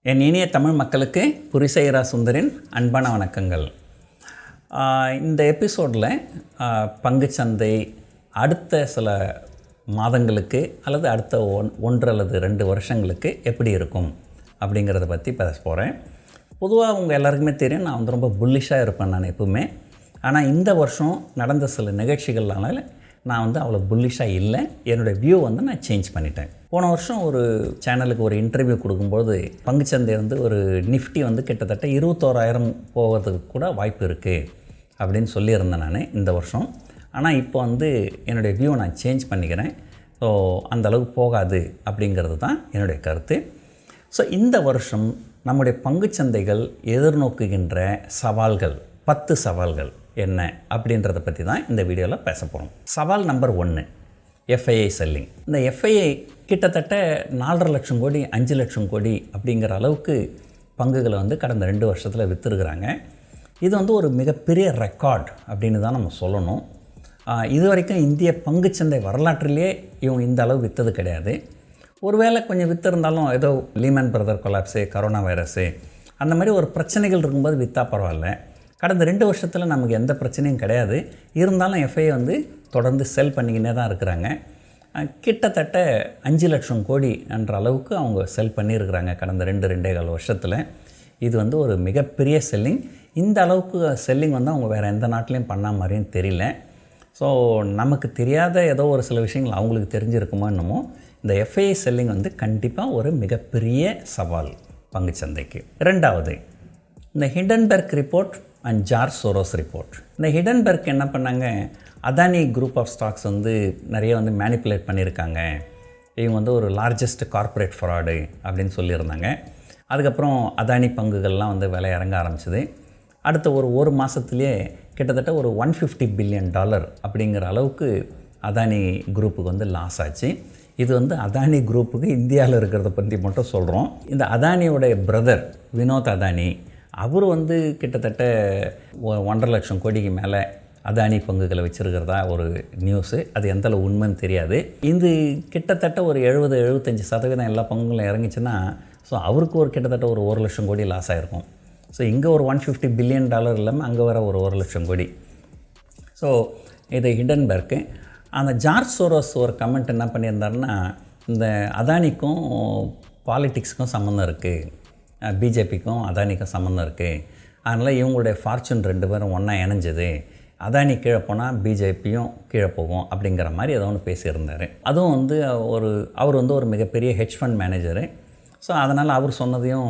என் இனிய தமிழ் மக்களுக்கு புரிசையரா சுந்தரின் அன்பான வணக்கங்கள். இந்த எபிசோடில் பங்குச்சந்தை அடுத்த சில மாதங்களுக்கு அல்லது அடுத்த ஒன்று அல்லது 2 வருஷங்களுக்கு எப்படி இருக்கும் அப்படிங்கிறத பற்றி பேச போகிறேன். பொதுவாக உங்கள் எல்லாருக்குமே தெரியும், நான் வந்து ரொம்ப புல்லிஷாக இருப்பேன் நான் எப்பவுமே. ஆனால் இந்த வருஷம் நடந்த சில நிகழ்ச்சிகள்னால நான் வந்து அவ்வளோ புல்லிஷாக இல்லை. என்னுடைய வியூ வந்து நான் சேஞ்ச் பண்ணிட்டேன். போன வருஷம் ஒரு சேனலுக்கு ஒரு இன்டர்வியூ கொடுக்கும்போது பங்குச்சந்தை வந்து ஒரு நிஃப்டி வந்து கிட்டத்தட்ட 21,000 போகிறதுக்கு கூட வாய்ப்பு இருக்குது அப்படின்னு சொல்லியிருந்தேன் நான் இந்த வருஷம். ஆனால் இப்போ வந்து என்னுடைய வியூவை நான் சேஞ்ச் பண்ணிக்கிறேன். ஸோ அந்தளவுக்கு போகாது அப்படிங்கிறது தான் என்னுடைய கருத்து. ஸோ இந்த வருஷம் நம்முடைய பங்குச்சந்தைகள் எதிர்நோக்குகின்ற சவால்கள் 10 சவால்கள் என்ன அப்படின்றத பற்றி தான் இந்த வீடியோவில் பேச போகிறோம். சவால் நம்பர் 1, எஃப்ஐஐ செல்லிங். இந்த எஃப்ஐஐ கிட்டத்தட்ட 4.5 லட்சம் கோடி 5 லட்சம் கோடி அப்படிங்கிற அளவுக்கு பங்குகளை வந்து கடந்த 2 வருஷத்தில் விற்றுருக்குறாங்க. இது வந்து ஒரு மிகப்பெரிய ரெக்கார்ட் அப்படின்னு தான் நம்ம சொல்லணும். இது வரைக்கும் இந்திய பங்குச்சந்தை வரலாற்றிலேயே இவங்க இந்த அளவு விற்றது கிடையாது. ஒருவேளை கொஞ்சம் விற்றுருந்தாலும் ஏதோ Lehman brother collapse, corona virus அந்த மாதிரி ஒரு பிரச்சனைகள் இருக்கும்போது விற்றா பரவாயில்ல. கடந்த 2 வருஷத்தில் நமக்கு எந்த பிரச்சனையும் கிடையாது. இருந்தாலும் எஃப்ஐஐ வந்து தொடர்ந்து செல் பண்ணிக்கினே தான் இருக்கிறாங்க. கிட்டத்தட்ட 5 லட்சம் கோடி என்ற அளவுக்கு அவங்க செல் பண்ணியிருக்கிறாங்க கடந்த 2-2.25 வருஷத்தில். இது வந்து ஒரு மிகப்பெரிய செல்லிங். இந்த அளவுக்கு செல்லிங் வந்து அவங்க வேறு எந்த நாட்டிலையும் பண்ண மாதிரியும் தெரியல. ஸோ நமக்கு தெரியாத ஏதோ ஒரு சில விஷயங்கள் அவங்களுக்கு தெரிஞ்சிருக்குமோ என்னமோ. இந்த எஃப்ஐஐ செல்லிங் வந்து கண்டிப்பாக ஒரு மிகப்பெரிய சவால் பங்குச்சந்தைக்கு. 2வது, இந்த Hindenburg report and George Soros report. இந்த ஹிண்டன்பர்க் என்ன பண்ணாங்க, அதானி குரூப் ஆஃப் ஸ்டாக்ஸ் வந்து நிறைய வந்து மேனிப்புலேட் பண்ணியிருக்காங்க, இவங்க வந்து ஒரு லார்ஜஸ்ட் கார்ப்பரேட் ஃப்ராடு அப்படின்னு சொல்லியிருந்தாங்க. அதுக்கப்புறம் அதானி பங்குகள்லாம் வந்து விலை இறங்க ஆரம்பிச்சிது. அடுத்த ஒரு மாதத்துலேயே கிட்டத்தட்ட ஒரு $150 பில்லியன் அப்படிங்கிற அளவுக்கு அதானி குரூப்புக்கு வந்து லாஸ் ஆச்சு. இது வந்து அதானி குரூப்புக்கு இந்தியாவில் இருக்கிறத பற்றி மட்டும் சொல்கிறோம். இந்த அதானியோடைய பிரதர் வினோத் அதானி, அவர் வந்து கிட்டத்தட்ட 1.5 லட்சம் கோடிக்கு மேலே அதானி பங்குகளை வச்சுருக்கிறதா ஒரு நியூஸு. அது எந்தளவு உண்மைன்னு தெரியாது. இது கிட்டத்தட்ட ஒரு 70-75% எல்லா பங்குகளும் இறங்கிச்சுன்னா, ஸோ அவருக்கு ஒரு கிட்டத்தட்ட ஒரு 1 லட்சம் கோடி லாஸ் ஆகிருக்கும். ஸோ இங்கே ஒரு $150 பில்லியன் இல்லாமல் அங்கே வர ஒரு 1 லட்சம் கோடி. ஸோ இது ஹிண்டன்பர்க்கு. அந்த ஜார்ஜ் சோரோஸ் ஒரு கமெண்ட் என்ன பண்ணியிருந்தாருன்னா, இந்த அதானிக்கும் பாலிட்டிக்ஸுக்கும் சம்மந்தம் இருக்குது, பிஜேபிக்கும் அதானிக்கும் சம்மந்தம் இருக்குது, அதனால் இவங்களுடைய ஃபார்ச்சூன் 2 பேரும் ஒன்றா இணைஞ்சது, அதானி கீழே போனால் பிஜேபியும் கீழே போகும் அப்படிங்கிற மாதிரி ஏதோ ஒன்று பேசியிருந்தார். அதுவும் வந்து அவர் வந்து ஒரு மிகப்பெரிய ஹெட்ஜ் ஃபண்ட் மேனேஜரு. ஸோ அதனால் அவர் சொன்னதையும்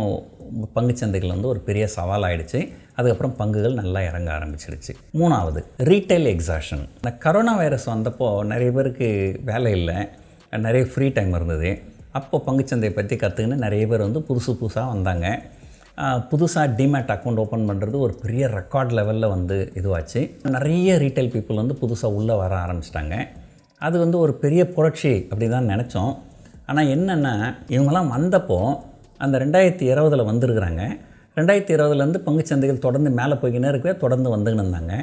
பங்குச்சந்தைகள் வந்து ஒரு பெரிய சவால் ஆகிடுச்சு. அதுக்கப்புறம் பங்குகள் நல்லா இறங்க ஆரம்பிச்சிருச்சு. 3வது, ரீட்டைல் எக்ஸாஷன். இந்த கரோனா வைரஸ் வந்தப்போ நிறைய பேருக்கு வேலை இல்லை, நிறைய ஃப்ரீ டைம் இருந்தது. அப்போது பங்குச்சந்தையை பற்றி கற்றுக்கின்னு நிறைய பேர் வந்து புதுசாக வந்தாங்க. புதுசாக டிமேட் அக்கௌண்ட் ஓப்பன் பண்ணுறது ஒரு பெரிய ரெக்கார்ட் லெவலில் வந்து இதுவாச்சு. நிறைய ரீட்டைல் பீப்புள் வந்து புதுசாக உள்ளே வர ஆரம்பிச்சிட்டாங்க. அது வந்து ஒரு பெரிய புரட்சி அப்படி தான் நினச்சோம். ஆனால் என்னென்னா, இவங்கெல்லாம் வந்தப்போ அந்த 2020 வந்துருக்குறாங்க. 2020 பங்குச்சந்தைகள் தொடர்ந்து மேலே போய்கினே இருக்கவே தொடர்ந்து வந்துக்கின்னு இருந்தாங்க.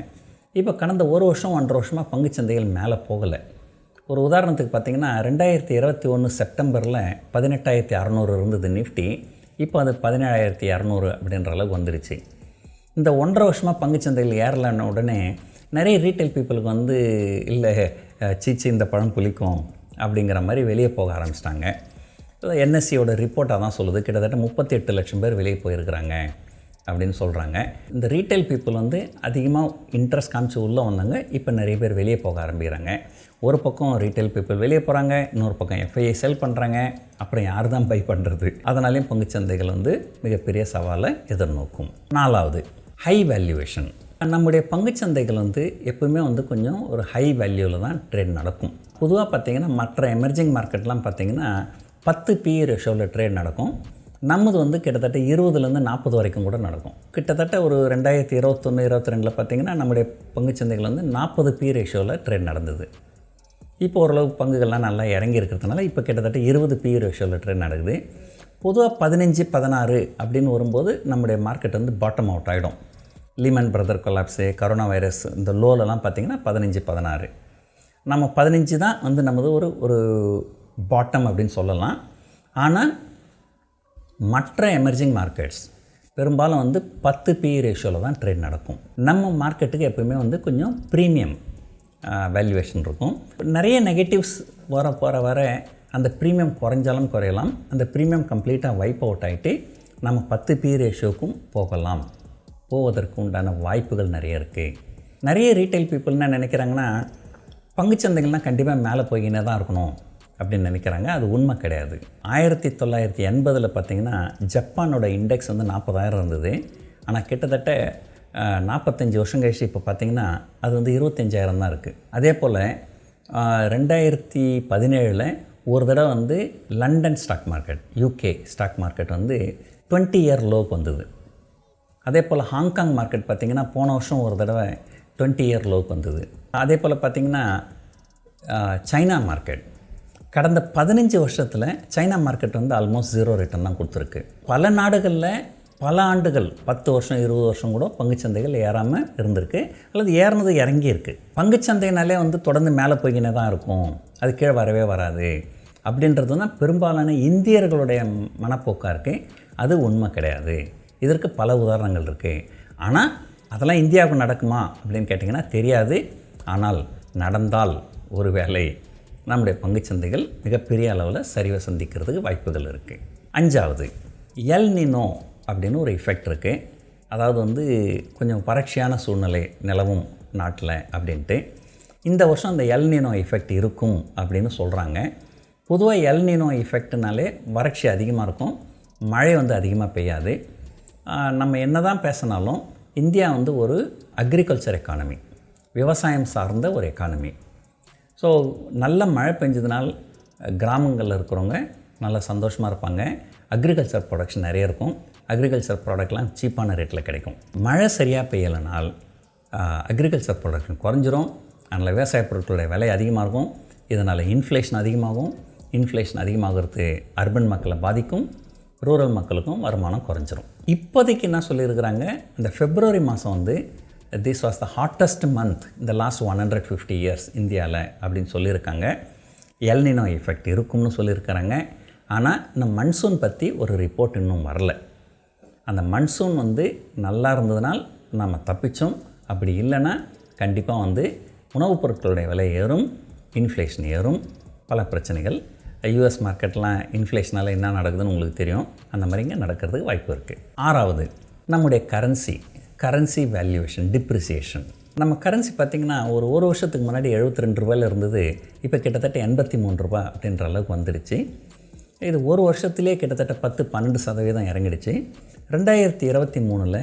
இப்போ கடந்த 1 வருஷம் 1.5 வருஷமாக பங்குச்சந்தைகள் மேலே போகலை. ஒரு உதாரணத்துக்கு பார்த்திங்கன்னா, 2021 செப்டம்பரில் 18,600 இருந்தது நிஃப்டி. இப்போ அது 17,200 அப்படின்ற அளவுக்கு வந்துடுச்சு. இந்த 1.5 வருஷமாக பங்குச்சந்தைகள் ஏறலான உடனே நிறைய ரீட்டைல் பீப்புளுக்கு வந்து இல்லை சீச்சி இந்த பழம் புளிக்கும் அப்படிங்கிற மாதிரி வெளியே போக ஆரம்பிச்சிட்டாங்க. என்எஸ்சியோட ரிப்போர்ட்டாக தான் சொல்லுது, கிட்டத்தட்ட 38 லட்சம் பேர் வெளியே போயிருக்கிறாங்க அப்படின்னு சொல்கிறாங்க. இந்த ரீட்டைல் பீப்புள் வந்து அதிகமாக இன்ட்ரெஸ்ட் காமிச்சு உள்ளே வந்தாங்க. இப்போ நிறைய பேர் வெளியே போக ஆரம்பிக்கிறாங்க. ஒரு பக்கம் ரீட்டைல் பீப்புள் வெளியே போகிறாங்க, இன்னொரு பக்கம் எஃப்ஐஐ செல் பண்ணுறாங்க. அப்புறம் யார் தான் பை பண்ணுறது? அதனாலேயும் பங்குச்சந்தைகள் வந்து மிகப்பெரிய சவாலை எதிர்நோக்கும். 4வது, ஹை வேல்யூவேஷன். நம்முடைய பங்குச்சந்தைகள் வந்து எப்பவுமே வந்து கொஞ்சம் ஒரு ஹை வேல்யூவில் தான் ட்ரேட் நடக்கும். பொதுவாக பார்த்திங்கன்னா மற்ற எமர்ஜிங் மார்க்கெட்லாம் பார்த்திங்கன்னா 10 PE ரேஷியோவில் ட்ரேட் நடக்கும். நம்மது வந்து கிட்டத்தட்ட 20-40 வரைக்கும் கூட நடக்கும். கிட்டத்தட்ட ஒரு 2021-22 பார்த்திங்கன்னா நம்முடைய பங்குச்சந்தைகள் வந்து 40 PE ரேஷியோவில் ட்ரேட் நடந்தது. இப்போ ஓரளவு பங்குகள்லாம் நல்லா இறங்கி இருக்கிறதுனால இப்போ கிட்டத்தட்ட 20 PE ரேஷியோவில் ட்ரேட் நடக்குது. பொதுவாக 15-16 அப்படின்னு வரும்போது நம்முடைய மார்க்கெட் வந்து பாட்டம் அவுட் ஆகிடும். Lehman brother collapse, corona virus இந்த லோலெலாம் பார்த்திங்கன்னா 15-16. நம்ம 15 தான் வந்து நமது ஒரு பாட்டம் அப்படின்னு சொல்லலாம். ஆனால் மற்ற எமர்ஜிங் மார்க்கெட்ஸ் பெரும்பாலும் வந்து 10 PE ரேஷியோவில் தான் ட்ரேட் நடக்கும். நம்ம மார்க்கெட்டுக்கு எப்போயுமே வந்து கொஞ்சம் ப்ரீமியம் வேல்யூவேஷன் இருக்கும். நிறைய நெகட்டிவ்ஸ் வர அந்த ப்ரீமியம் குறைஞ்சாலும் குறையலாம். அந்த ப்ரீமியம் கம்ப்ளீட்டாக வைப் அவுட் ஆகிட்டு நம்ம 10 PE ரேஷியோக்கும் போவதற்கு உண்டான வாய்ப்புகள் நிறைய இருக்குது. நிறைய ரீட்டைல் பீப்புள் என்ன நினைக்கிறாங்கன்னா, பங்குச்சந்தைகள்னால் கண்டிப்பாக மேலே போய்கினே தான் இருக்கணும் அப்படின்னு நினைக்கிறாங்க. அது உண்மை கிடையாது. 1980 பார்த்திங்கன்னா ஜப்பானோட இண்டெக்ஸ் வந்து 40,000 இருந்தது. ஆனால் கிட்டத்தட்ட 45 வருஷம் கழிச்சு இப்போ பார்த்திங்கன்னா அது வந்து 25,000 தான் இருக்குது. அதே போல் 2017 ஒரு தடவை வந்து London stock market, UK stock market வந்து 20 இயர் லோவுக்கு வந்தது. அதே போல் ஹாங்காங் மார்க்கெட் பார்த்திங்கன்னா போன வருஷம் ஒரு தடவை 20 இயர் லோவுக்கு வந்தது. அதே போல் பார்த்திங்கன்னா சைனா மார்க்கெட் கடந்த 15 வருஷத்தில் சைனா மார்க்கெட் வந்து ஆல்மோஸ்ட் 0 ரிட்டர்ன் தான் கொடுத்துருக்கு. பல நாடுகளில் பல ஆண்டுகள் 10 வருஷம் 20 வருஷம் கூட பங்குச்சந்தைகள் ஏறாமல் இருந்திருக்கு, அல்லது ஏறினது இறங்கியிருக்கு. பங்குச்சந்தைனாலே வந்து தொடர்ந்து மேலே போய்கினே தான் இருக்கும், அது கீழே வரவே வராது அப்படின்றது தான் பெரும்பாலான இந்தியர்களுடைய மனப்போக்காக இருக்குது. அது உண்மை கிடையாது. இதற்கு பல உதாரணங்கள் இருக்குது. ஆனால் அதெல்லாம் இந்தியாவுக்கு நடக்குமா அப்படின்னு கேட்டிங்கன்னா தெரியாது. ஆனால் நடந்தால் ஒரு வேளை நம்முடைய பங்குச்சந்தைகள் மிகப்பெரிய அளவில் சரிவை சந்திக்கிறதுக்கு வாய்ப்புகள் இருக்குது. 5வது எல் நினோ அப்படின்னு ஒரு எஃபெக்ட் இருக்குது. அதாவது வந்து கொஞ்சம் வறட்சியான சூழ்நிலை நிலவும் நாட்டில் அப்படின்ட்டு இந்த வருஷம் அந்த எல் நினோ எஃபெக்ட் இருக்கும் அப்படின்னு சொல்கிறாங்க. பொதுவாக எல் நினோ எஃபெக்ட்னாலே வறட்சி அதிகமாக இருக்கும், மழை வந்து அதிகமாக பெய்யாது. நம்ம என்ன தான் பேசினாலும் இந்தியா வந்து ஒரு அக்ரிகல்ச்சர் எக்கானமி, விவசாயம் சார்ந்த ஒரு எக்கானமி. ஸோ நல்ல மழை பெஞ்சதுனால் கிராமங்களில் இருக்கிறவங்க நல்லா சந்தோஷமாக இருப்பாங்க. அக்ரிகல்ச்சர் ப்ராடக்ட்ஸ் நிறைய இருக்கும். அக்ரிகல்ச்சர் ப்ராடக்ட்லாம் சீப்பான ரேட்டில் கிடைக்கும். மழை சரியாக பெய்யலைனால் அக்ரிகல்ச்சர் ப்ராடக்ட் குறைஞ்சிரும். அதனால் விவசாய பொருட்களுடைய விலை அதிகமாக இருக்கும். இதனால் இன்ஃப்ளேஷன் அதிகமாகும். இன்ஃப்ளேஷன் அதிகமாகிறது அர்பன் மக்களை பாதிக்கும், ரூரல் மக்களுக்கும் வருமானம் குறைஞ்சிரும். இப்போதைக்கு என்ன சொல்லியிருக்கிறாங்க, இந்த February மாதம் வந்து this was the hottest month இந்த லாஸ்ட் 150 இயர்ஸ் இந்தியாவில் அப்படின்னு சொல்லியிருக்காங்க. எல் நினோ எஃபெக்ட் இருக்கும்னு சொல்லியிருக்கிறாங்க. ஆனால் இந்த மன்சூன் பற்றி ஒரு ரிப்போர்ட் இன்னும் வரல. அந்த மன்சூன் வந்து நல்லா இருந்ததுனால் நம்ம தப்பிச்சோம், அப்படி இல்லைன்னா கண்டிப்பாக வந்து உணவுப் பொருட்களுடைய விலை ஏறும், இன்ஃப்ளேஷன் ஏறும், பல பிரச்சனைகள். US மார்க்கெட்லாம் இன்ஃப்ளேஷனால் என்ன நடக்குதுன்னு உங்களுக்கு தெரியும். அந்த மாதிரிங்க நடக்கிறதுக்கு வாய்ப்பு இருக்குது. 6வது நம்முடைய கரன்சி வேல்யூவேஷன் டிப்ரிசியேஷன். நம்ம கரன்சி பார்த்திங்கன்னா ஒரு வருஷத்துக்கு முன்னாடி 72 ரூபாயில் இருந்தது, இப்போ கிட்டத்தட்ட 83 ரூபா அப்படின்ற அளவுக்கு வந்துடுச்சு. இது ஒரு வருஷத்துலேயே கிட்டத்தட்ட 10-12% இறங்கிடுச்சு. 2023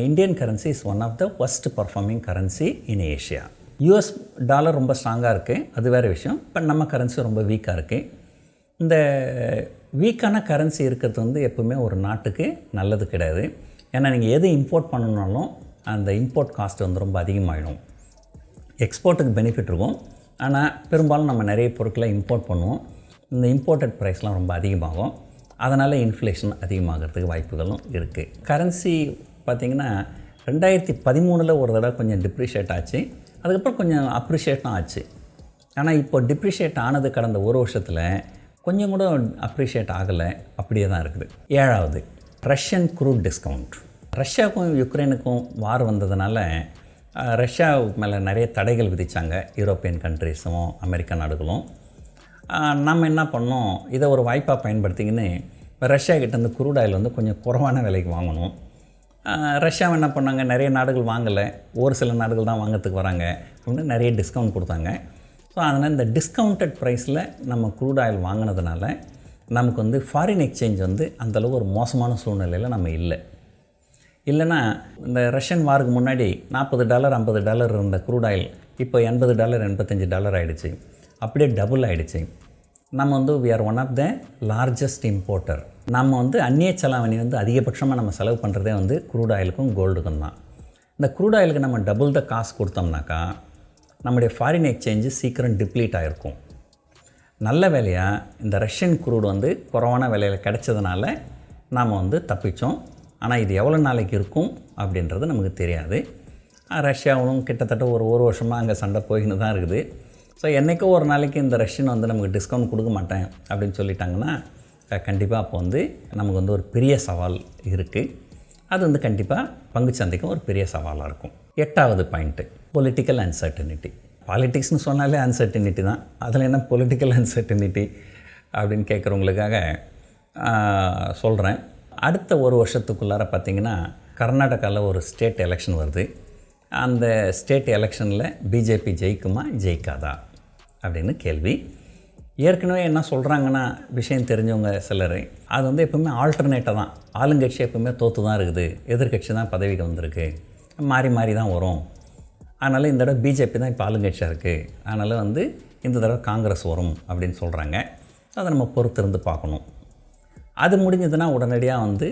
Indian currency is one of the worst performing currency in Asia. US dollar ரொம்ப ஸ்ட்ராங்காக இருக்குது, அது வேறு விஷயம். இப்போ நம்ம கரன்சி ரொம்ப வீக்காக இருக்குது. இந்த வீக்கான கரன்சி இருக்கிறது வந்து எப்பவுமே ஒரு நாட்டுக்கு நல்லது கிடையாது. ஏன்னா நீங்கள் எது இம்போர்ட் பண்ணணுன்னாலும் அந்த இம்போர்ட் காஸ்ட் வந்து ரொம்ப அதிகமாகிடும். எக்ஸ்போர்ட்டுக்கு பெனிஃபிட் இருக்கும், ஆனால் பெரும்பாலும் நம்ம நிறைய பொருட்களை இம்போர்ட் பண்ணுவோம். இந்த இம்போர்ட்டட் ப்ரைஸ்லாம் ரொம்ப அதிகமாகும். அதனால் இன்ஃப்ளேஷன் அதிகமாகிறதுக்கு வாய்ப்புகளும் இருக்குது. கரன்சி பார்த்திங்கன்னா 2013 ஒரு தடவை கொஞ்சம் டிப்ரிஷியேட் ஆச்சு, அதுக்கப்புறம் கொஞ்சம் அப்ரிஷியேட்டும் ஆச்சு. ஆனால் இப்போ டிப்ரிஷியேட் ஆனது கடந்த ஒரு வருஷத்தில் கொஞ்சம் கூட அப்ரிஷியேட் ஆகலை, அப்படியே தான் இருக்குது. 7வது ரஷ்யன் க்ரூட் டிஸ்கவுண்ட். ரஷ்யாவுக்கும் யுக்ரைனுக்கும் வார் வந்ததுனால ரஷ்யா மேலே நிறைய தடைகள் விதித்தாங்க யூரோப்பியன் கண்ட்ரீஸும் அமெரிக்கா நாடுகளும். நம்ம என்ன பண்ணோம், இதை ஒரு வாய்ப்பாக பயன்படுத்திக்கின்னு ரஷ்யா கிட்டேருந்து க்ரூட் ஆயில் வந்து கொஞ்சம் குறைவான விலைக்கு வாங்கணும். ரஷ்யாவை என்ன பண்ணாங்க, நிறைய நாடுகள் வாங்கலை, ஒரு சில நாடுகள் தான் வாங்கிறதுக்கு வராங்க அப்படின்னு நிறைய டிஸ்கவுண்ட் கொடுத்தாங்க. ஸோ அதனால் இந்த டிஸ்கவுண்டட் ப்ரைஸில் நம்ம க்ரூட் ஆயில் வாங்கினதுனால நமக்கு வந்து ஃபாரின் எக்ஸ்சேஞ்ச் வந்து அந்தளவு ஒரு மோசமான சூழ்நிலையில் நம்ம இல்லைன்னா இந்த ரஷ்யன் வாருக்கு முன்னாடி $40 $50 இருந்த க்ரூட் ஆயில் இப்போ $80 $85 ஆகிடுச்சு. அப்படியே டபுள் ஆகிடுச்சு. நம்ம வந்து we are one of the largest importer. நம்ம வந்து அந்நிய செலாவணி வந்து அதிகபட்சமாக நம்ம செலவு பண்ணுறதே வந்து க்ரூட் ஆயிலுக்கும் கோல்டுக்கும் தான். இந்த க்ரூட் ஆயிலுக்கு நம்ம டபுள் த காசு கொடுத்தோம்னாக்கா நம்முடைய ஃபாரின் எக்ஸ்சேஞ்சு சீக்கிரம் டிப்ளீட் ஆகிருக்கும். நல்ல வேலையாக இந்த ரஷ்யன் க்ரூட் வந்து குறைவான விலையில் கிடைச்சதுனால நாம் வந்து தப்பித்தோம். ஆனால் இது எவ்வளோ நாளைக்கு இருக்கும் அப்படின்றது நமக்கு தெரியாது. ரஷ்யாவும் கிட்டத்தட்ட ஒரு வருஷமாக அங்கே சண்டை போயின்னு தான் இருக்குது. ஸோ என்றைக்கோ ஒரு நாளைக்கு இந்த ரஷ்யன் வந்து நமக்கு டிஸ்கவுண்ட் கொடுக்க மாட்டேன் அப்படின்னு சொல்லிட்டாங்கன்னா கண்டிப்பாக அப்போ வந்து நமக்கு வந்து ஒரு பெரிய சவால் இருக்குது. அது வந்து கண்டிப்பாக பங்குச்சந்தைக்கும் ஒரு பெரிய சவாலாக இருக்கும். 8வது பாயிண்ட்டு, பொலிட்டிக்கல் அன்சர்டனிட்டி. பாலிட்டிக்ஸ்னு சொன்னாலே அன்சர்டனிட்டி தான். அதில் என்ன பொலிட்டிக்கல் அன்சர்டனிட்டி அப்படின்னு கேட்குறவங்களுக்காக சொல்கிறேன். அடுத்த ஒரு வருஷத்துக்குள்ளார பார்த்திங்கன்னா கர்நாடகாவில் ஒரு ஸ்டேட் எலெக்ஷன் வருது. அந்த ஸ்டேட் எலெக்ஷனில் பிஜேபி ஜெயிக்குமா ஜெயிக்காதா அப்படின்னு கேள்வி. ஏற்கனவே என்ன சொல்கிறாங்கன்னா, விஷயம் தெரிஞ்சவங்க சிலர், அது வந்து எப்போவுமே ஆல்டர்னேட்டாக தான், ஆளுங்கட்சி எப்போவுமே தோற்று தான் இருக்குது, எதிர்கட்சி தான் பதவிக்கு வந்திருக்கு, மாறி மாறி தான் வரும், அதனால் இந்த தடவை பிஜேபி தான் இப்போ ஆளுங்கட்சியாக இருக்குது, அதனால் வந்து இந்த தடவை காங்கிரஸ் வரும் அப்படின்னு சொல்கிறாங்க. அதை நம்ம பொறுத்திருந்து பார்க்கணும். அது முடிஞ்சதுன்னா உடனடியாக வந்து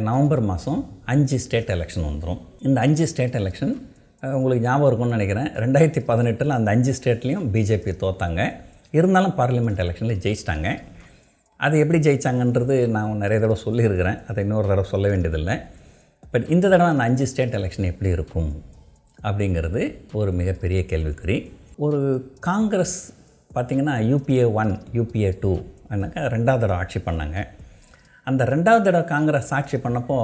நவம்பர் மாதம் 5 ஸ்டேட் எலெக்ஷன் வந்துடும். இந்த 5 ஸ்டேட் எலெக்ஷன் உங்களுக்கு ஞாபகம் இருக்கும்னு நினைக்கிறேன். 2018 அந்த 5 ஸ்டேட்லேயும் பிஜேபி தோற்றாங்க. இருந்தாலும் பார்லிமெண்ட் எலெக்ஷனில் ஜெயிச்சிட்டாங்க. அது எப்படி ஜெயித்தாங்கன்றது நான் நிறைய தடவை சொல்லியிருக்கிறேன், அதை இன்னொரு தடவை சொல்ல வேண்டியதில்லை. பட் இந்த தடவை அந்த 5 ஸ்டேட் எலெக்ஷன் எப்படி இருக்கும் அப்படிங்கிறது ஒரு மிகப்பெரிய கேள்விக்குறி. ஒரு காங்கிரஸ் பார்த்திங்கன்னா UPA 1 UPA 2 என்னக்கா 2வது தடவை ஆட்சி பண்ணாங்க. அந்த 2வது தடவை காங்கிரஸ் ஆட்சி பண்ணப்போ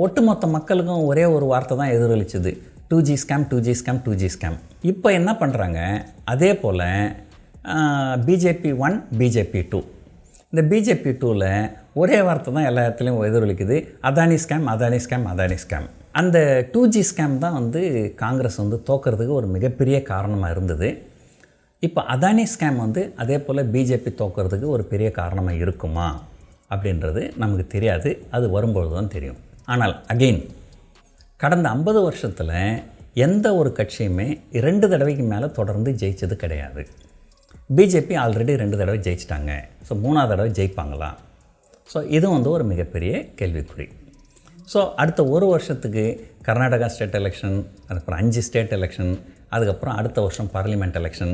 ஒட்டுமொத்த மக்களுக்கும் ஒரே ஒரு வார்த்தை தான் எதிரொலிச்சுது, 2G scam 2G scam 2G scam. இப்போ என்ன பண்ணுறாங்க, அதே போல் பிஜேபி 1 பிஜேபி 2, இந்த பிஜேபி 2ல் ஒரே வார்த்தை தான் எல்லா இடத்துலையும் எதிரொலிக்குது, Adani scam Adani scam Adani scam. அந்த 2G ஸ்கேம் தான் வந்து காங்கிரஸ் வந்து தோக்கிறதுக்கு ஒரு மிகப்பெரிய காரணமாக இருந்தது. இப்போ அதானி ஸ்கேம் வந்து அதே போல் பிஜேபி தோக்கிறதுக்கு ஒரு பெரிய காரணமாக இருக்குமா அப்படின்றது நமக்கு தெரியாது, அது வரும்பொழுது தான் தெரியும். ஆனால் அகெயின் கடந்த 50 வருஷத்தில் எந்த ஒரு கட்சியுமே 2 தடவைக்கு மேலே தொடர்ந்து ஜெயித்தது கிடையாது. பிஜேபி ஆல்ரெடி 2 தடவை ஜெயிச்சிட்டாங்க. ஸோ 3வது தடவை ஜெயிப்பாங்களா? ஸோ இது வந்து ஒரு மிகப்பெரிய கேள்விக்குறி. ஸோ அடுத்த ஒரு வருஷத்துக்கு கர்நாடகா ஸ்டேட் எலெக்ஷன், அதுக்கப்புறம் 5 ஸ்டேட் எலெக்ஷன், அதுக்கப்புறம் அடுத்த வருஷம் பார்லிமெண்ட் எலெக்ஷன்,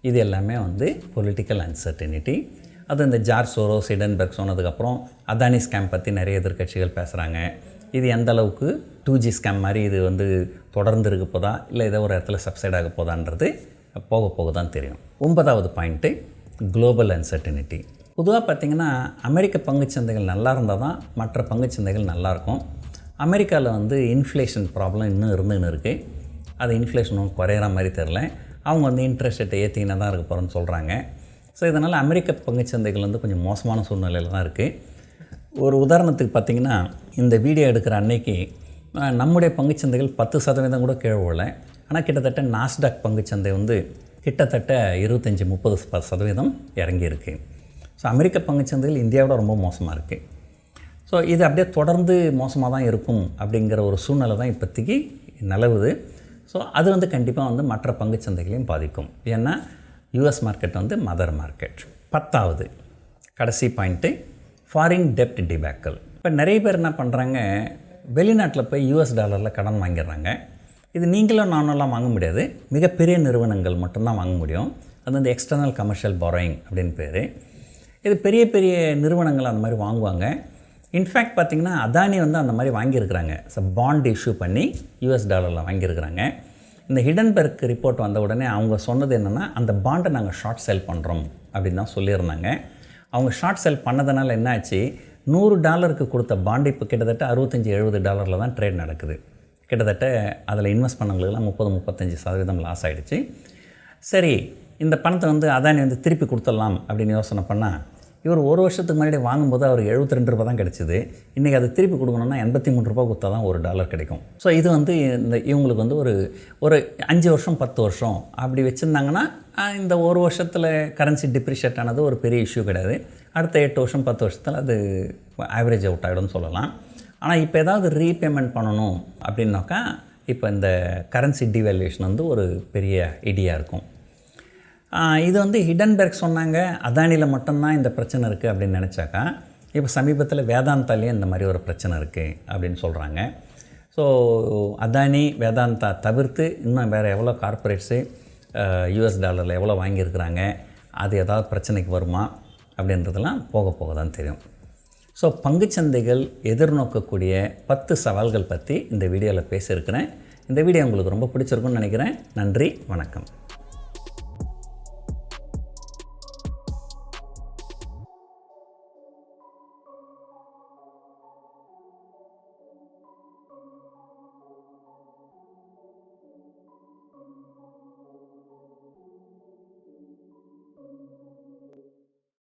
இது எல்லாமே வந்து பொலிட்டிக்கல் அன்சர்டனிட்டி. அது இந்த ஜார்ஜ் சோரோஸ் ஹிடன்பர்க் சொன்னதுக்கப்புறம் அதானி ஸ்கேம் பற்றி நிறைய எதிர்கட்சிகள் பேசுகிறாங்க. இது எந்த அளவுக்கு 2G ஸ்கேம் மாதிரி இது வந்து தொடர்ந்து இருக்க போதா, இல்லை ஏதோ ஒரு இடத்துல சப்சைட் ஆக போதான்றது போக போக தான் தெரியும். 9வது பாயிண்ட்டு, குளோபல் அன்சர்டனிட்டி. பொதுவாக பார்த்திங்கன்னா அமெரிக்க பங்குச்சந்தைகள் நல்லா இருந்தால் தான் மற்ற பங்குச்சந்தைகள் நல்லாயிருக்கும். அமெரிக்காவில் வந்து இன்ஃப்ளேஷன் ப்ராப்ளம் இன்னும் இருந்துன்னு இருக்குது. அது இன்ஃப்ளேஷனும் குறையிற மாதிரி தெரில. அவங்க வந்து இன்ட்ரெஸ்ட் ரேட்டை ஏற்றிக்கினா தான் இருக்க போகிறோன்னு சொல்கிறாங்க. ஸோ இதனால் அமெரிக்க பங்குச்சந்தைகள் வந்து கொஞ்சம் மோசமான சூழ்நிலையில் தான் இருக்குது. ஒரு உதாரணத்துக்கு பார்த்திங்கன்னா, இந்த வீடியோ எடுக்கிற அன்னைக்கு நம்முடைய பங்குச்சந்தைகள் 10% கூட கீழே விழல. ஆனால் கிட்டத்தட்ட நாஸ்டாக் பங்குச்சந்தை வந்து கிட்டத்தட்ட 25-30% இறங்கியிருக்கு. ஸோ அமெரிக்க பங்குச்சந்தைகள் இந்தியாவோட ரொம்ப மோசமாக இருக்குது. ஸோ இது அப்படியே தொடர்ந்து மோசமாக தான் இருக்கும் அப்படிங்கிற ஒரு சூழ்நிலை தான் இப்போதைக்கு நிலவுது. ஸோ அது வந்து கண்டிப்பாக வந்து மற்ற பங்குச்சந்தைகளையும் பாதிக்கும். ஏன்னா US மார்க்கெட் வந்து மதர் மார்க்கெட். 10வது கடைசி பாயிண்ட்டு, ஃபாரின் டெப்ட் டிபேக்கல். இப்போ நிறைய பேர் என்ன பண்ணுறாங்க, வெளிநாட்டில் போய் US டாலரில் கடன் வாங்கிடுறாங்க. இது நீங்களும் நானும்லாம் வாங்க முடியாது, மிகப்பெரிய நிறுவனங்கள் மட்டும்தான் வாங்க முடியும். அது வந்து எக்ஸ்டர்னல் கமர்ஷியல் பாரோயிங் அப்படின்னு பேர். இது பெரிய பெரிய நிறுவனங்கள் அந்த மாதிரி வாங்குவாங்க. இன்ஃபேக்ட் பார்த்திங்கன்னா அதானி வந்து அந்த மாதிரி வாங்கியிருக்கிறாங்க. ஸோ பாண்ட் இஷ்யூ பண்ணி US டாலரில் வாங்கியிருக்கிறாங்க. இந்த ஹிடன்பர்க் ரிப்போர்ட் வந்த உடனே அவங்க சொன்னது என்னென்னா, அந்த பாண்டை நாங்கள் ஷார்ட் செல் பண்ணுறோம் அப்படின்னு தான் சொல்லியிருந்தாங்க. அவங்க ஷார்ட் செல் பண்ணதுனால என்ன ஆச்சு, $100 கொடுத்த பாண்டு இப்போ கிட்டத்தட்ட $65-70 தான் ட்ரேட் நடக்குது. கிட்டத்தட்ட அதில் இன்வெஸ்ட் பண்ணவங்களுக்குலாம் 30-35% லாஸ் ஆகிடுச்சு. சரி, இந்த பணத்தை வந்து அதானி வந்து திருப்பி கொடுத்துடலாம் அப்படின்னு யோசனை பண்ணால், இவர் ஒரு வருஷத்துக்கு முன்னாடி வாங்கும்போது அவருக்கு $72 தான் கிடச்சிது. இன்றைக்கி அதை திருப்பி கொடுக்கணுன்னா $83 கொடுத்தா தான் $1 கிடைக்கும். ஸோ இது வந்து இந்த இவங்களுக்கு வந்து ஒரு 5 வருஷம் 10 வருஷம் அப்படி வச்சுருந்தாங்கன்னா, இந்த ஒரு வருஷத்தில் கரன்சி டிப்ரிஷியேட் ஆனது ஒரு பெரிய இஷ்யூ கிடையாது. அடுத்த 8 வருஷம் 10 வருஷத்தில் அது ஆவரேஜ் அவுட் ஆகிடும்னு சொல்லலாம். ஆனால் இப்போ ஏதாவது ரீபேமெண்ட் பண்ணணும் அப்படின்னாக்கா, இப்போ இந்த கரன்சி டிவேல்யூஷன் வந்து ஒரு பெரிய இடியாக இருக்கும். இது வந்து ஹிடன்பர்க் சொன்னாங்க, அதானியில் மட்டும்தான் இந்த பிரச்சனை இருக்குது அப்படின்னு நினச்சாக்கா, இப்போ சமீபத்தில் வேதாந்தாலேயும் இந்த மாதிரி ஒரு பிரச்சனை இருக்குது அப்படின்னு சொல்கிறாங்க. ஸோ அதானி வேதாந்தா தவிர்த்து இன்னும் வேறு எவ்வளோ கார்ப்பரேட்ஸு US டாலரில் எவ்வளோ வாங்கியிருக்கிறாங்க, அது ஏதாவது பிரச்சனைக்கு வருமா அப்படின்றதெல்லாம் போக போக தான் தெரியும். ஸோ பங்குச்சந்தைகள் எதிர்நோக்கக்கூடிய 10 சவால்கள் பற்றி இந்த வீடியோவில் பேசியிருக்கிறேன். இந்த வீடியோ உங்களுக்கு ரொம்ப பிடிச்சிருக்குன்னு நினைக்கிறேன். நன்றி, வணக்கம்.